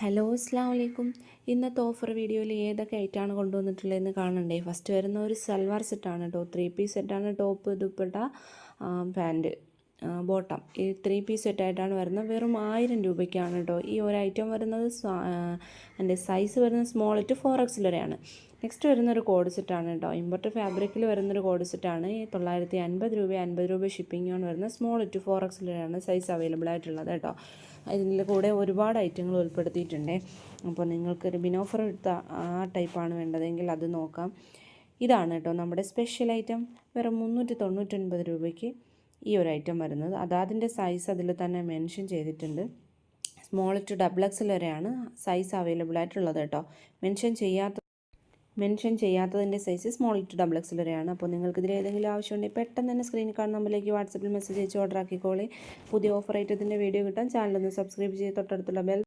Hello അസ്സാം വലൈക്കും. ഇന്നത്തെ ഓഫർ വീഡിയോയിൽ ഏതൊക്കെ ഐറ്റമാണ് കൊണ്ടുവന്നിട്ടുള്ളതെന്ന് കാണണ്ടേ. ഫസ്റ്റ് വരുന്ന ഒരു സൽവാർ സെറ്റാണ് കേട്ടോ. 3 പീസ് സെറ്റാണ്. Top, dupatta, pant, bottom. ഈ 3 പീസ് സെറ്റായിട്ടാണ് വരുന്നത്. വെറും 1000 രൂപയ്ക്കാണ് കേട്ടോ ഈ ഒരു ഐറ്റം വരുന്നത്. എൻ്റെ സൈസ് വരുന്നത് സ്മോൾ ടു 4XL വരെയാണ്. നെക്സ്റ്റ് വരുന്നൊരു കോഡ് സെറ്റാണ് കേട്ടോ. ഇമ്പോർട്ടഡ് ഫാബ്രിക്കിൽ വരുന്നൊരു കോഡ് സെറ്റാണ്. 950 രൂപ, 50 രൂപ ഷിപ്പിംഗാണ് വരുന്നത്. സ്മോൾ ടു 4XL വരെയാണ് സൈസ് അവൈലബിൾ ആയിട്ടുള്ളത് കേട്ടോ. ഇതിൻ്റെ കൂടെ ഒരുപാട് ഐറ്റങ്ങൾ ഉൾപ്പെടുത്തിയിട്ടുണ്ട്. അപ്പോൾ നിങ്ങൾക്കൊരു ബിനോഫർ എടുത്ത ആ ടൈപ്പാണ് വേണ്ടതെങ്കിൽ അത് നോക്കാം. ഇതാണ് കേട്ടോ നമ്മുടെ സ്പെഷ്യൽ ഐറ്റം. വെറും 399 രൂപയ്ക്ക് ഈ ഒരു ഐറ്റം വരുന്നത്. അതിൻ്റെ സൈസ് അതിൽ തന്നെ മെൻഷൻ ചെയ്തിട്ടുണ്ട്. സ്മോൾ ടു XXL വരെയാണ് സൈസ് അവൈലബിൾ ആയിട്ടുള്ളത് കേട്ടോ. മെൻഷൻ ചെയ്യാത്തതിൻ്റെ സൈസ് സ്മോൾ ടു XXL വരെയാണ്. അപ്പോൾ നിങ്ങൾക്ക് ഇതിൽ ഏതെങ്കിലും ആവശ്യമുണ്ടെങ്കിൽ പെട്ടെന്ന് തന്നെ സ്ക്രീനിൽ കാണുന്ന നമ്പറിലേക്ക് വാട്സപ്പിൽ മെസ്സേജ് അയച്ച് ഓർഡർ ആക്കിക്കോളി. പുതിയ ഓഫർ ഐറ്റത്തിൻ്റെ വീഡിയോ കിട്ടാൻ ചാനലൊന്ന് സബ്സ്ക്രൈബ് ചെയ്ത് തൊട്ടടുത്തുള്ള ബെൽ